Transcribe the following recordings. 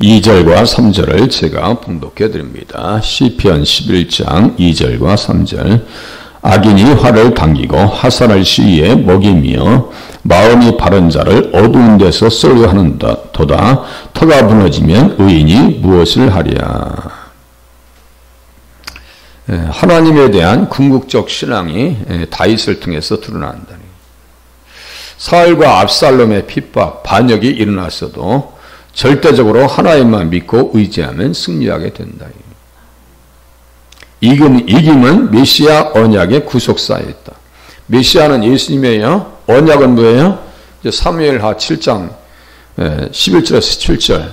2절과 3절을 제가 봉독해 드립니다. 시편 11장 2절과 3절. 악인이 화를 당기고 화살을 시위에 먹이며 마음이 바른 자를 어두운 데서 쏠려 하는도다. 터가 무너지면 의인이 무엇을 하랴. 하나님에 대한 궁극적 신앙이 다윗을 통해서 드러난다. 사울과 압살롬의 핍박, 반역이 일어났어도 절대적으로 하나님만 믿고 의지하면 승리하게 된다. 이김은 메시아 언약의 구속사에 있다. 메시아는 예수님이에요. 언약은 뭐예요? 사무엘하 7장 11절에서 17절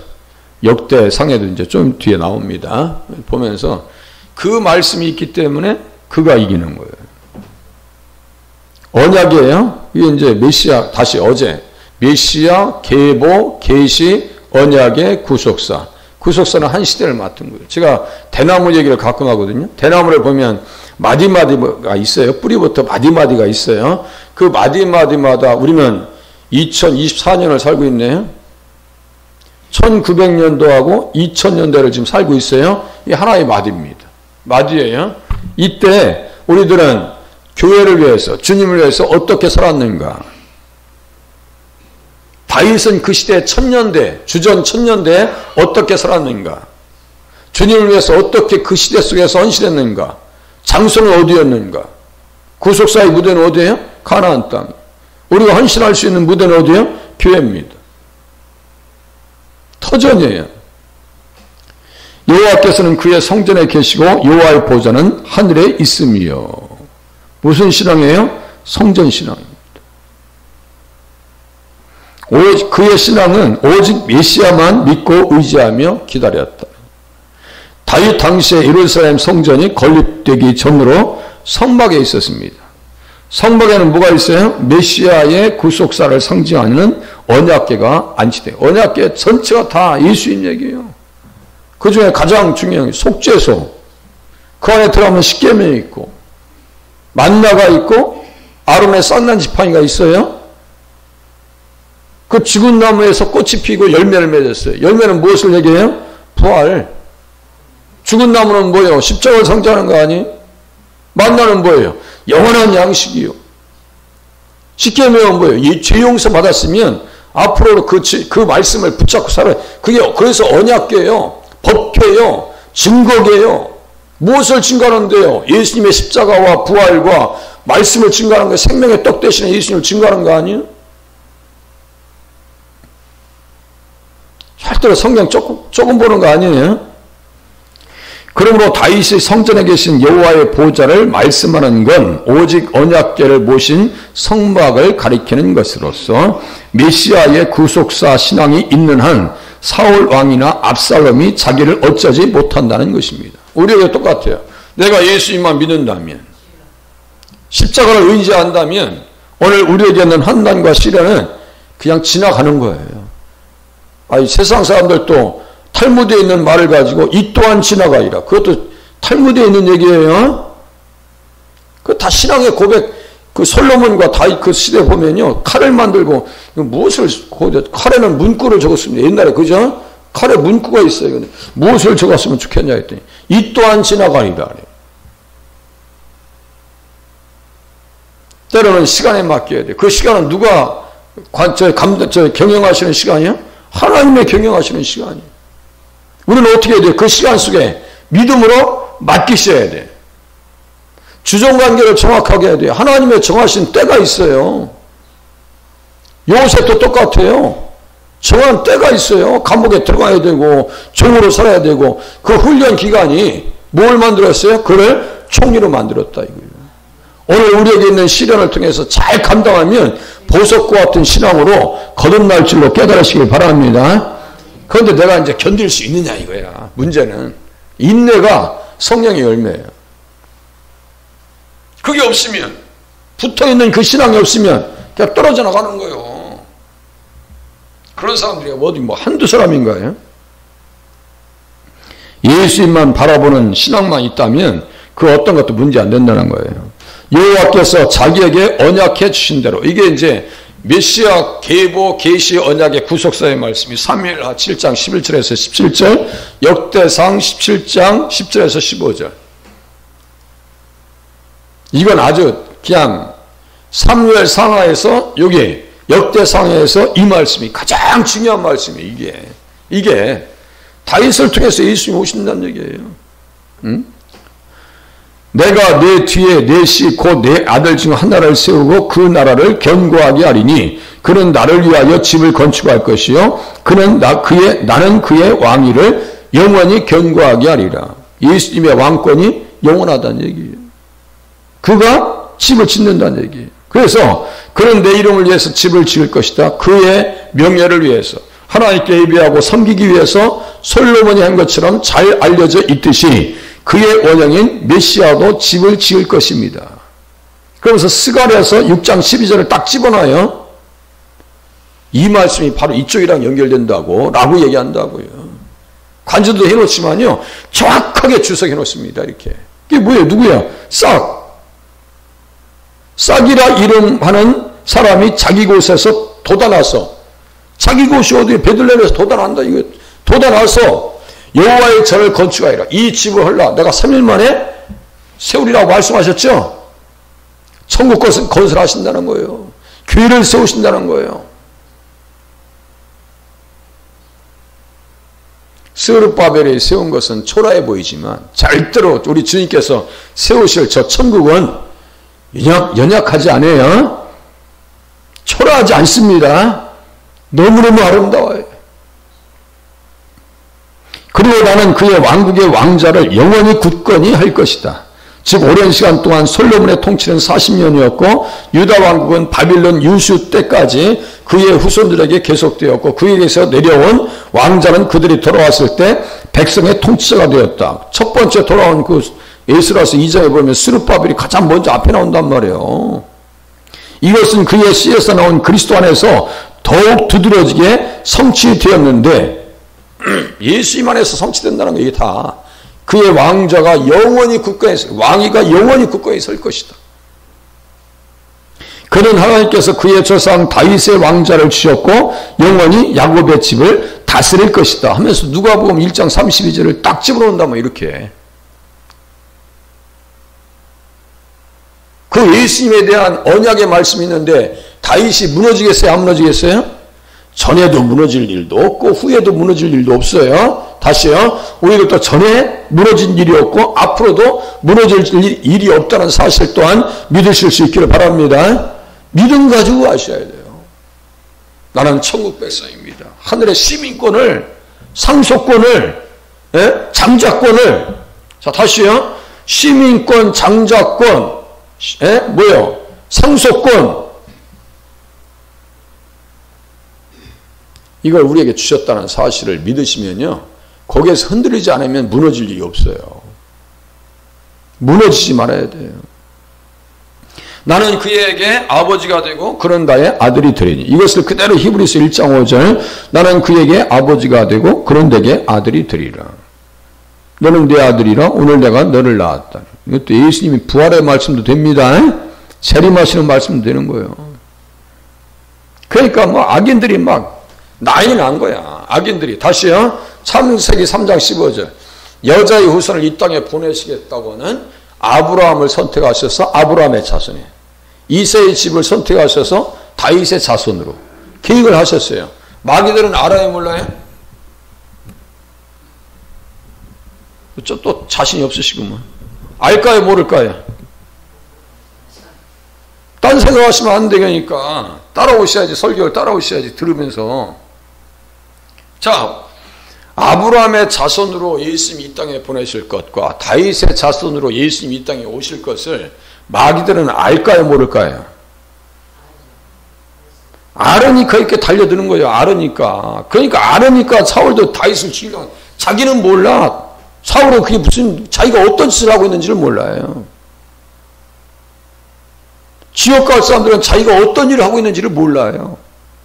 역대상에도 이제 좀 뒤에 나옵니다. 보면서 그 말씀이 있기 때문에 그가 이기는 거예요. 언약이에요. 이게 이제 메시아, 다시 어제 메시아, 계보, 계시, 언약의 구속사. 구속사는 한 시대를 맡은 거예요. 제가 대나무 얘기를 가끔 하거든요. 대나무를 보면 마디마디가 있어요. 뿌리부터 마디마디가 있어요. 그 마디마디마다 우리는 2024년을 살고 있네요. 1900년도하고 2000년대를 지금 살고 있어요. 이게 하나의 마디입니다. 마디예요. 이때 우리들은 교회를 위해서, 주님을 위해서 어떻게 살았는가? 다윗은 그 시대 천년대, 주전 천년대에 어떻게 살았는가? 주님을 위해서 어떻게 그 시대 속에서 헌신했는가? 장소는 어디였는가? 구속사의 무대는 어디예요? 가나안 땅. 우리가 헌신할 수 있는 무대는 어디예요? 교회입니다. 터전이에요. 여호와께서는 그의 성전에 계시고 여호와의 보좌는 하늘에 있으며. 무슨 신앙이에요? 성전 신앙입니다. 그의 신앙은 오직 메시아만 믿고 의지하며 기다렸다. 다윗 당시에 예루살렘 성전이 건립되기 전으로 성막에 있었습니다. 성막에는 뭐가 있어요? 메시아의 구속사를 상징하는 언약궤가 안치돼요. 언약궤 전체가 다 예수님 얘기예요. 그 중에 가장 중요한 게 속죄소. 그 안에 들어가면 십계명이 있고 만나가 있고 아론의 쌍난 지팡이가 있어요. 그 죽은 나무에서 꽃이 피고 열매를 맺었어요. 열매는 무엇을 얘기해요? 부활. 죽은 나무는 뭐예요? 십자가를 상징하는 거 아니에요? 만나는 뭐예요? 영원한 양식이요. 십계명은 뭐예요? 이 죄 용서 받았으면 앞으로 그 말씀을 붙잡고 살아요. 그게 그래서 언약궤예요. 법궤예요. 증거궤예요. 무엇을 증거하는데요? 예수님의 십자가와 부활과 말씀을 증거하는 거, 생명의 떡 대신에 예수님을 증거하는 거 아니에요? 절대로 성경 조금 보는 거 아니에요? 그러므로 다윗이 성전에 계신 여호와의 보좌를 말씀하는 건 오직 언약궤를 모신 성막을 가리키는 것으로서 메시아의 구속사 신앙이 있는 한 사울 왕이나 압살롬이 자기를 어쩌지 못한다는 것입니다. 우리에게 똑같아요. 내가 예수님만 믿는다면, 십자가를 의지한다면 오늘 우리에게 있는 환난과 시련은 그냥 지나가는 거예요. 아니, 세상 사람들도 탈무드에 있는 말을 가지고 이 또한 지나가리라. 그것도 탈무드에 있는 얘기예요. 그 다 신앙의 고백. 그 솔로몬과 다윗 그 시대 보면요, 칼을 만들고 무엇을 칼에는 문구를 적었습니다. 옛날에 그죠? 칼에 문구가 있어요. 근데 무엇을 적었으면 좋겠냐 했더니 이 또한 지나가리라. 때로는 시간에 맡겨야 돼. 그 시간은 누가 경영하시는 시간이요? 하나님의 경영하시는 시간이에요. 우리는 어떻게 해야 돼요? 그 시간 속에 믿음으로 맡기셔야 돼요. 주종관계를 정확하게 해야 돼요. 하나님의 정하신 때가 있어요. 요셉도 똑같아요. 정한 때가 있어요. 감옥에 들어가야 되고 종으로 살아야 되고 그 훈련 기간이 뭘 만들었어요? 그를 총리로 만들었다 이거예요. 오늘 우리에게 있는 시련을 통해서 잘 감당하면 보석과 같은 신앙으로 거듭날 줄로 깨달으시길 바랍니다. 그런데 내가 이제 견딜 수 있느냐 이거야. 문제는 인내가 성령의 열매예요. 그게 없으면, 붙어있는 그 신앙이 없으면 그냥 떨어져 나가는 거예요. 그런 사람들이 어디 뭐 한두 사람인가요? 예수님만 바라보는 신앙만 있다면 그 어떤 것도 문제 안 된다는 거예요. 여호와께서 자기에게 언약해 주신 대로, 이게 이제 메시아 계보 계시 언약의 구속사의 말씀이 사무엘하 7장 11절에서 17절, 역대상 17장 10절에서 15절. 이건 아주 그냥 사무엘 상하에서 여기 역대상에서 이 말씀이 가장 중요한 말씀이에요. 이게 다윗을 통해서 예수님이 오신다는 얘기예요. 응? 내가 내 뒤에 내 씨 곧 내 아들 중 하나를 세우고 그 나라를 견고하게 하리니 그는 나를 위하여 집을 건축할 것이요 나는 그의 왕위를 영원히 견고하게 하리라. 예수님의 왕권이 영원하다는 얘기예요. 그가 집을 짓는다는 얘기예요. 그래서 그는 내 이름을 위해서 집을 지을 것이다. 그의 명예를 위해서 하나님께 예배하고 섬기기 위해서 솔로몬이 한 것처럼 잘 알려져 있듯이 그의 원형인 메시아도 집을 지을 것입니다. 그러면서 스가랴서 6장 12절을 딱 집어넣어요. 이 말씀이 바로 이쪽이랑 연결된다고 라고 얘기한다고요. 관전도 해놓지만요 정확하게 주석해 놓습니다. 이렇게. 이게 뭐예요? 누구야? 싹이라 이름하는 사람이 자기 곳에서 돋아나서, 자기 곳이 어디에 베들레헴에서 돋아난다. 이거 돋아나서 여호와의 전을 건축하리라. 이 집을 헐라 내가 3일 만에 세우리라고 말씀하셨죠. 천국 것은 건설하신다는 거예요. 교회를 세우신다는 거예요. 스룹바벨이 세운 것은 초라해 보이지만 절대로 우리 주님께서 세우실 저 천국은 연약하지 않아요. 초라하지 않습니다. 너무너무 아름다워요. 그리고 나는 그의 왕국의 왕자를 영원히 굳건히 할 것이다. 즉 오랜 시간 동안 솔로몬의 통치는 40년이었고 유다 왕국은 바빌론 유수 때까지 그의 후손들에게 계속되었고 그에게서 내려온 왕자는 그들이 돌아왔을 때 백성의 통치자가 되었다. 첫 번째 돌아온 그 에스라서 2장에 보면 스룹바벨이 가장 먼저 앞에 나온단 말이에요. 이것은 그의 씨에서 나온 그리스도 안에서 더욱 두드러지게 성취되었는데 예수님 안에서 성취된다는 거 이게 다 그의 왕자가 영원히 굳건히 왕위가 영원히 굳건히 설 것이다. 그는 하나님께서 그의 조상 다윗의 왕자를 주셨고 영원히 야곱의 집을 다스릴 것이다 하면서 누가복음 1장 32절을 딱 집어넣는다면 이렇게 그 예수님에 대한 언약의 말씀이 있는데 다윗이 무너지겠어요? 안 무너지겠어요? 전에도 무너질 일도 없고 후에도 무너질 일도 없어요. 다시요. 오히려 또 전에 무너진 일이 없고 앞으로도 무너질 일이 없다는 사실 또한 믿으실 수 있기를 바랍니다. 믿음 가지고 아셔야 돼요. 나는 천국 백성입니다. 하늘의 시민권을, 상속권을, 장자권을, 자 다시요. 시민권, 장자권, 뭐요? 상속권, 이걸 우리에게 주셨다는 사실을 믿으시면요 거기에서 흔들리지 않으면 무너질 일이 없어요. 무너지지 말아야 돼요. 나는 그에게 아버지가 되고 그는 나의 아들이 되리니. 이것을 그대로 히브리서 1장 5절 나는 그에게 아버지가 되고 그는 내게 아들이 되리라. 너는 내 아들이라 오늘 내가 너를 낳았다. 이것도 예수님이 부활의 말씀도 됩니다. 재림하시는 말씀도 되는 거예요. 그러니까 뭐 악인들이 막 난리 난 거야. 악인들이. 다시요. 창세기 3장 15절. 여자의 후손을 이 땅에 보내시겠다고는 아브라함을 선택하셔서 아브라함의 자손에 이새의 집을 선택하셔서 다윗의 자손으로 계획을 하셨어요. 마귀들은 알아요 몰라요? 또 자신이 없으시구만. 알까요 모를까요? 딴 생각하시면 안 되니까 따라오셔야지. 설교를 따라오셔야지. 들으면서. 자, 아브라함의 자손으로 예수님이 이 땅에 보내실 것과 다윗의 자손으로 예수님이 이 땅에 오실 것을 마귀들은 알까요 모를까요? 알으니까 이렇게 달려드는 거예요. 알으니까. 그러니까 알으니까 사울도 다윗을 죽이려고. 자기는 몰라. 사울은 그게 무슨 자기가 어떤 짓을 하고 있는지를 몰라요. 지옥 갈 사람들은 자기가 어떤 일을 하고 있는지를 몰라요.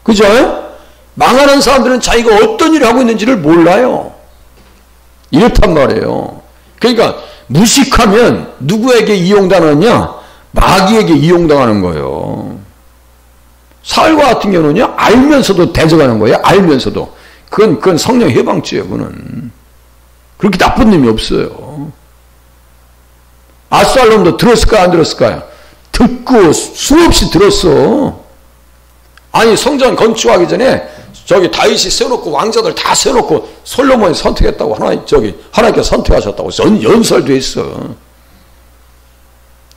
그죠? 망하는 사람들은 자기가 어떤 일을 하고 있는지를 몰라요. 이렇단 말이에요. 그러니까 무식하면 누구에게 이용당하느냐? 마귀에게 이용당하는 거예요. 이스라엘과 같은 경우는요, 알면서도 대적하는 거예요. 알면서도. 그건 성령 해방죄예요, 그거는. 그렇게 나쁜 놈이 없어요. 압살롬도 들었을까요, 안 들었을까요? 듣고 수없이 들었어. 아니, 성전 건축하기 전에 저기 다윗이 세워놓고 왕자들 다 세워놓고 솔로몬이 선택했다고 하나님께서 선택하셨다고 연설도 했어.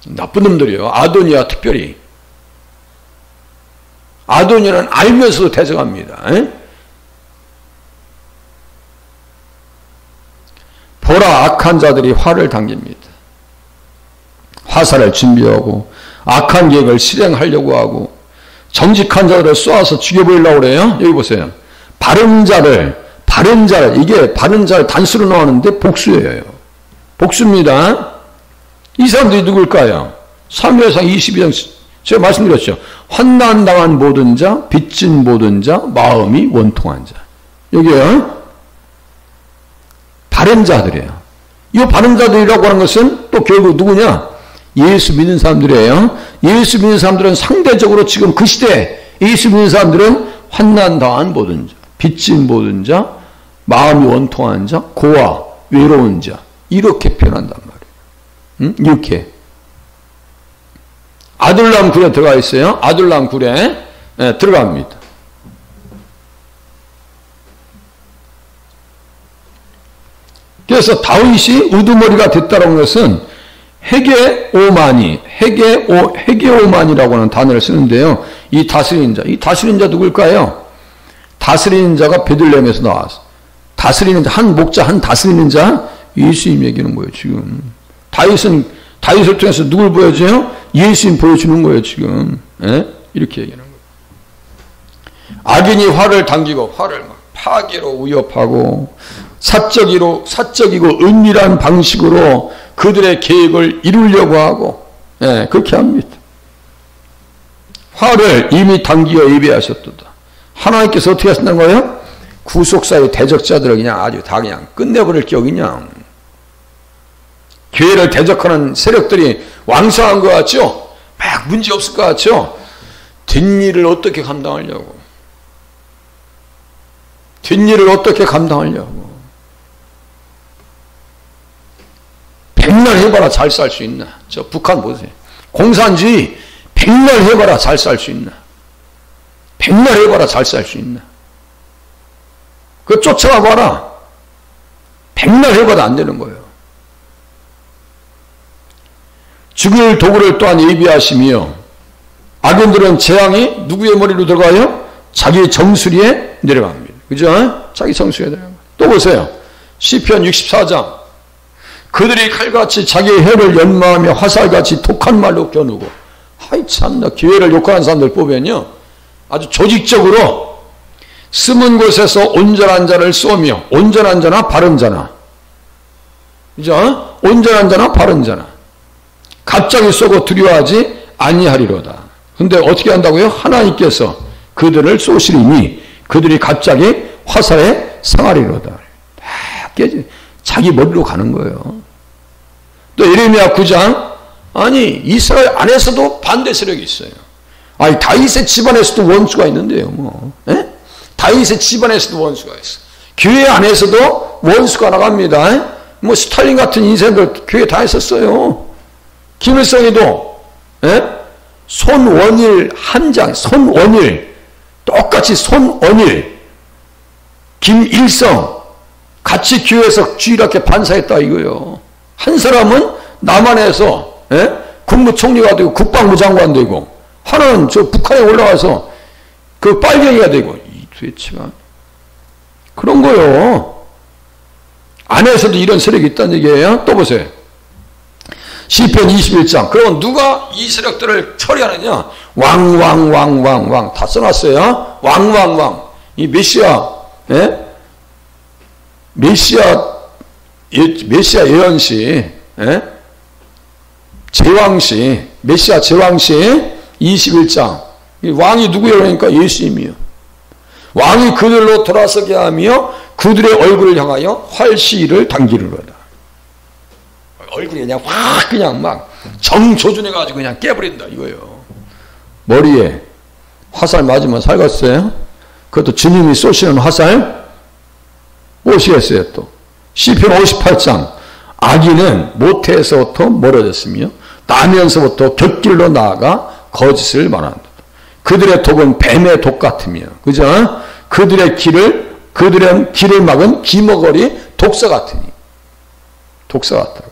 나쁜 놈들이에요. 아도니아 특별히. 아도니아는 알면서도 대적합니다. 보라, 악한 자들이 활을 당깁니다. 화살을 준비하고 악한 계획을 실행하려고 하고 정직한 자들을 쏘아서 죽여버리려고 그래요. 여기 보세요. 바른 자를, 이게 바른 자를 단수로 나오는데 복수예요. 복수입니다. 이 사람들이 누굴까요? 사무엘상 22장 제가 말씀드렸죠. 환난당한 모든 자, 빚진 모든 자, 마음이 원통한 자. 여기요. 바른 자들이에요. 이 바른 자들이라고 하는 것은 또 결국 누구냐? 예수 믿는 사람들이에요. 예수 믿는 사람들은 상대적으로 지금 그 시대에 예수 믿는 사람들은 환난당한 모든 자, 빚진 모든 자, 마음이 원통한 자, 고아, 외로운 자 이렇게 표현한단 말이에요. 이렇게. 아둘람 굴에 들어가 있어요. 아둘람 굴에 들어갑니다. 그래서 다윗이 우두머리가 됐다는 것은 헤게오만이라고 하는 단어를 쓰는데요. 이 다스리는 자 누굴까요? 다스리는 자가 베들레헴에서 나와서 다스리는 자, 한 목자, 한 다스리는 자, 예수님 얘기하는 거예요, 지금. 다윗을 통해서 누굴 보여줘요? 예수님 보여주는 거예요, 지금. 이렇게 얘기하는 거예요. 악인이 활을 당기고 활을 막 파괴로 위협하고 사적이고 은밀한 방식으로 그들의 계획을 이루려고 하고 그렇게 합니다. 활을 이미 당기어 예비하셨도다. 하나님께서 어떻게 하신다는 거예요? 구속사의 대적자들을 그냥 아주 다 그냥 끝내버릴 겨 그냥. 교회를 대적하는 세력들이 왕성한 것 같죠? 막 문제 없을 것 같죠? 뒷일을 어떻게 감당하려고? 백날 해봐라 잘 살 수 있나? 저 북한 보세요. 공산주의 백날 해봐라 잘 살 수 있나? 백날 해봐라 잘 살 수 있나? 그거 쫓아가 봐라. 백날 해봐도 안 되는 거예요. 죽일 도구를 또한 예비하시며 악인들은 재앙이 누구의 머리로 들어가요? 자기 정수리에 내려갑니다. 그죠? 자기 정수리에 내려갑니다. 또 보세요. 시편 64장. 그들이 칼같이 자기의 혀를 연마하며 화살같이 독한 말로 겨누고. 하이 참나. 기회를 욕하는 사람들 보면요. 아주 조직적으로 숨은 곳에서 온전한 자를 쏘며 온전한 자나 바른 자나. 그죠? 온전한 자나 바른 자나. 갑자기 쏘고 두려워하지 아니하리로다. 근데 어떻게 한다고요? 하나님께서 그들을 쏘시리니 그들이 갑자기 화살에 상하리로다. 다 깨지. 자기 머리로 가는 거예요. 또 예레미야 9장. 아니 이스라엘 안에서도 반대 세력이 있어요. 아니 다윗의 집안에서도 원수가 있는데요. 뭐. 다윗의 집안에서도 원수가 있어. 교회 안에서도 원수가 나갑니다. 뭐 스탈린 같은 인생들 교회 다 했었어요. 김일성이도 손원일 한장, 손원일 똑같이 손원일, 김일성 같이 교회에서 주일학교 반사했다 이거요. 한 사람은 남한에서 국무총리가 되고 국방부 장관 되고 하나는 저 북한에 올라가서 그 빨갱이가 되고 이 도대체가 그런 거요. 안에서도 이런 세력이 있다는 얘기예요. 또 보세요. 시편 21장. 그럼 누가 이 세력들을 처리하느냐? 왕 다 써놨어요. 왕. 이 메시아 예언시, 제왕시, 메시아 제왕시 21장. 왕이 누구예요? 그러니까 예수님이요. 왕이 그들로 돌아서게 하며 그들의 얼굴을 향하여 활시를 당기르로다. 얼굴이 그냥 확 그냥 막 정조준해가지고 그냥 깨버린다 이거예요. 머리에 화살 맞으면 살겠어요? 그것도 주님이 쏘시는 화살? 무엇이겠어요 또? 시편 58장 악인은 모태에서부터 멀어졌으며 나면서부터 곁길로 나아가 거짓을 말한다. 그들의 독은 뱀의 독 같으며 그죠? 그들의 길을 막은 기머거리 독사 같으니 독사 같다.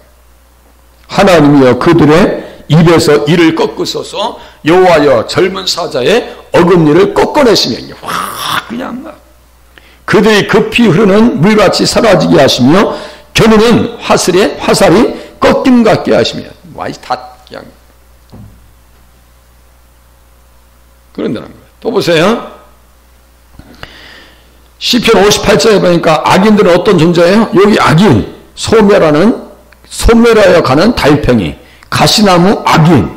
하나님이여 그들의 입에서 이를 꺾으소서 여호와여 젊은 사자의 어금니를 꺾어내시며 그냥 막 그들이 급히 흐르는 물같이 사라지게 하시며 겨누는 화살이 꺾임 같게 하시며 다 그냥 그런다는 거예요. 또 보세요. 시편 58장에 보니까 악인들은 어떤 존재예요? 여기 악인 소멸하여 가는 달팽이 가시나무 악인.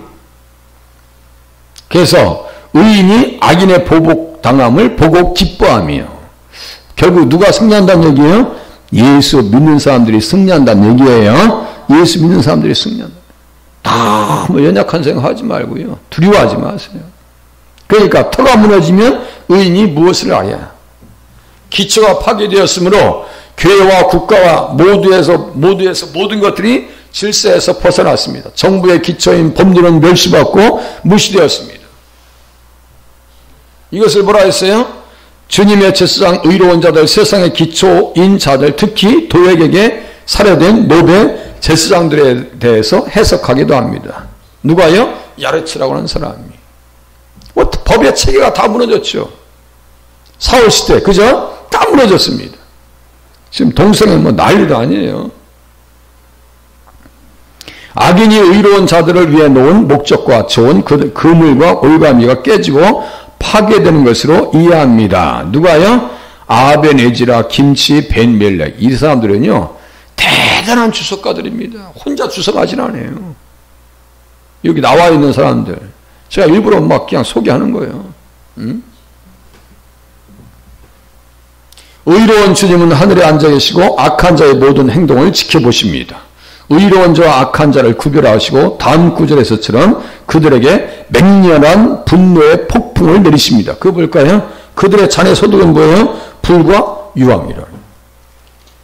그래서 의인이 악인의 보복당함을 보고 기뻐하며 결국 누가 승리한다는 얘기예요? 예수 믿는 사람들이 승리한다는 얘기예요. 예수 믿는 사람들이 승리한다. 다 뭐 연약한 생각하지 말고요. 두려워하지 마세요. 그러니까 터가 무너지면 의인이 무엇을 하랴? 기초가 파괴되었으므로 교회와 국가와 모두에서 모든 것들이 질서에서 벗어났습니다. 정부의 기초인 법률은 멸시받고 무시되었습니다. 이것을 뭐라 했어요? 주님의 제사장 의로운 자들 세상의 기초인 자들 특히 도액에게 살해된 노베 제사장들에 대해서 해석하기도 합니다. 누가요? 야르츠라고 하는 사람이. 법의 체계가 다 무너졌죠. 사울 시대 그죠? 다 무너졌습니다. 지금 동성애 뭐 난리도 아니에요. 악인이 의로운 자들을 위해 놓은 목적과 좋은 그물과 올가미가 깨지고 파괴되는 것으로 이해합니다. 누가요? 아벤에지라, 김치, 벤멜렉 이 사람들은요 대단한 주석가들입니다. 혼자 주석하진 않아요. 여기 나와 있는 사람들 제가 일부러 막 그냥 소개하는 거예요. 의로운 주님은 하늘에 앉아 계시고 악한 자의 모든 행동을 지켜보십니다. 의로운 자와 악한 자를 구별하시고 다음 구절에서처럼 그들에게 맹렬한 분노의 폭풍을 내리십니다. 그거 볼까요? 그들의 잔의 소득은 뭐예요? 불과 유황이라.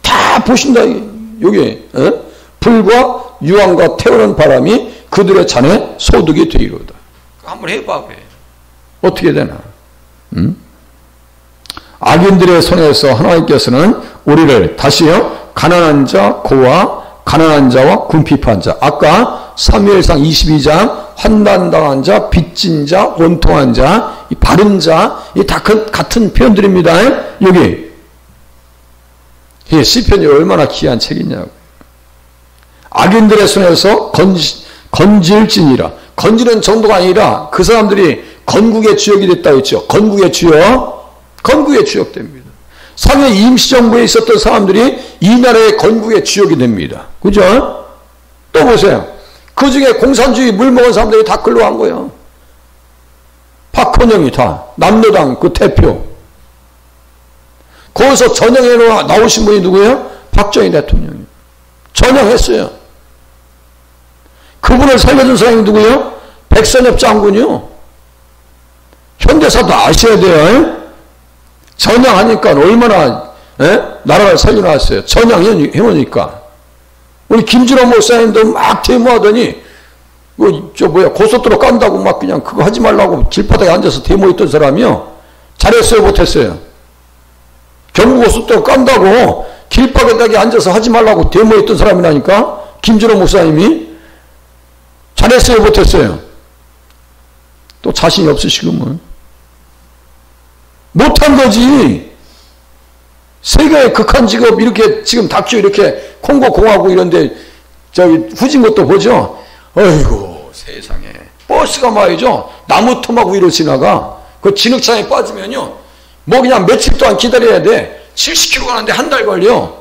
다 보신다. 여기 불과 유황과 태우는 바람이 그들의 잔의 소득이 되이로다. 한번 해봐. 어떻게 되나? 악인들의 손에서 하나님께서는 우리를 다시요 가난한 자, 고아, 가난한 자와 궁핍한 자. 아까 사무엘상 22장 환난당한 자, 빚진 자, 원통한 자, 이 바른 자, 이 다 같은 표현들입니다. 여기 이 시편이 얼마나 귀한 책이냐고. 악인들의 손에서 건질지니라. 건지는 정도가 아니라 그 사람들이 건국의 주역이 됐다고 했죠. 건국의 주역. 건국의 주역 됩니다. 상해 임시정부에 있었던 사람들이 이 나라의 건국의 주역이 됩니다. 그죠? 또 보세요. 그 중에 공산주의 물먹은 사람들이 다 글로 간 거예요. 박헌영이 다 남로당 그 대표. 거기서 전형에 나오신 분이 누구예요? 박정희 대통령이. 전형했어요. 그분을 살려준 사람이 누구예요? 백선엽 장군이요. 현대사도 아셔야 돼요. 전향하니까 얼마나 나라를 살려놨어요. 전향해놓으니까. 우리 김준호 목사님도 막 데모하더니 고속도로 깐다고 막 그냥 그거 하지 말라고 길바닥에 앉아서 데모했던 사람이요. 잘했어요 못했어요? 경부고속도로 깐다고 길바닥에 앉아서 하지 말라고 데모했던 사람이라니까. 김준호 목사님이. 잘했어요 못했어요? 또 자신이 없으시구먼. 못한 거지. 세계의 극한 직업 이렇게 지금 다큐 이렇게 콩고 공화국 이런데 저기 후진 것도 보죠. 어이구 세상에 버스가 말이죠. 나무 토막 위로 지나가. 그 진흙창에 빠지면요. 뭐 그냥 며칠 동안 기다려야 돼. 70km 가는데 한 달 걸려.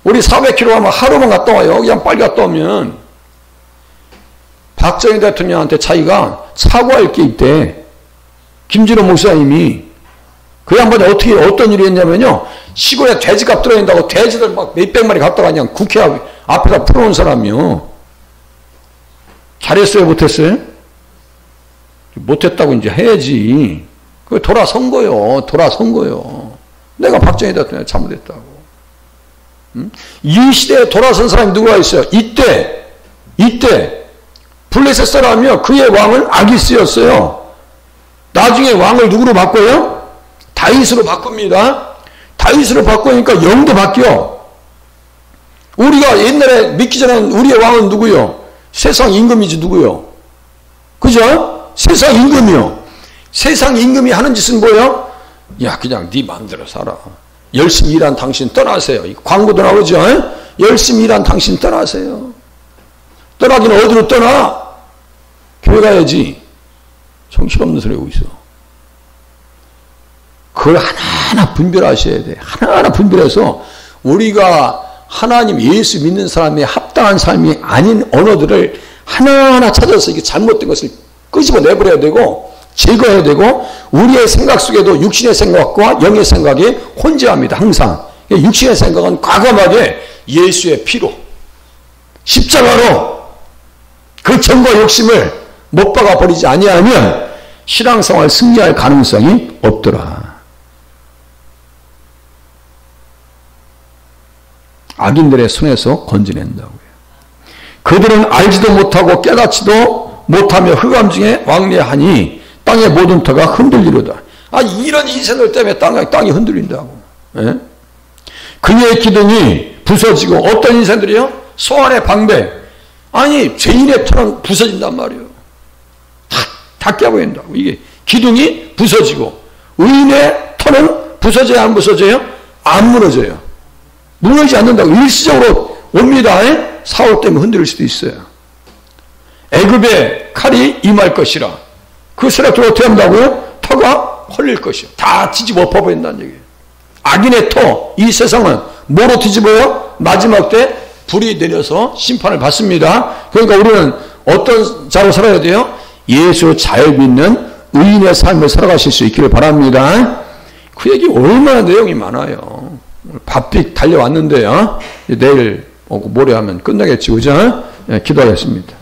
우리 400km 가면 하루만 갔다 와요. 그냥 빨리 갔다 오면. 박정희 대통령한테 자기가 사과할 게 있대. 김진호 목사님이. 그 양반이 어떤 일이 했냐면요. 시골에 돼지값 들어있다고 돼지들 막 몇백 마리 갖다가 그냥 국회 앞에다 풀어놓은 사람이요. 잘했어요? 못했어요? 못했다고 이제 해야지. 그 돌아선 거요. 내가 박정희다 내가 잘못했다고. 이 시대에 돌아선 사람이 누가 있어요? 이때 블레셋 사람이요. 그의 왕은 아기스였어요. 나중에 왕을 누구로 바꿔요? 다윗으로 바꿉니다. 다윗으로 바꾸니까 영도 바뀌어. 우리가 옛날에 믿기 전에 우리의 왕은 누구요? 세상 임금이지 누구요? 그죠? 세상 임금이요. 세상 임금이 하는 짓은 뭐예요? 야, 그냥 네 마음대로 살아. 열심히 일한 당신 떠나세요. 광고도 나오죠? 열심히 일한 당신 떠나세요. 떠나긴 어디로 떠나? 교회 가야지. 정신없는 소리 하고 있어. 그걸 하나하나 분별하셔야 돼. 하나하나 분별해서 우리가 하나님 예수 믿는 사람의 합당한 삶이 아닌 언어들을 하나하나 찾아서 이게 잘못된 것을 끄집어 내버려야 되고 제거해야 되고 우리의 생각 속에도 육신의 생각과 영의 생각이 혼재합니다. 항상. 육신의 생각은 과감하게 예수의 피로 십자가로 그 정과 욕심을 못 박아 버리지 아니하면 신앙생활 승리할 가능성이 없더라. 악인들의 손에서 건져낸다고요. 그들은 알지도 못하고 깨닫지도 못하며 흑암 중에 왕래하니 땅의 모든 터가 흔들리로다. 이런 인생들 때문에 땅이 흔들린다고. 예? 그의 기둥이 부서지고 어떤 인생들이요? 소환의 방백. 죄인의 터는 부서진단 말이에요. 다 깨버린다고. 이게 기둥이 부서지고 의인의 터는 부서져야 안 부서져요? 안 무너져요. 무너지지 않는다고. 일시적으로 옵니다. 사울 때문에 흔들릴 수도 있어요. 애굽의 칼이 임할 것이라. 그 세력들 어떻게 한다고요? 터가 헐릴 것이요. 다 뒤집어 엎어버린다는 얘기예요. 악인의 터, 이 세상은 뭐로 뒤집어요? 마지막 때 불이 내려서 심판을 받습니다. 그러니까 우리는 어떤 자로 살아야 돼요? 예수 잘 믿는 의인의 삶을 살아가실 수 있기를 바랍니다. 그 얘기 얼마나 내용이 많아요. 바삐 달려왔는데요. 내일 모레 하면 끝나겠지, 그죠? 기도하겠습니다.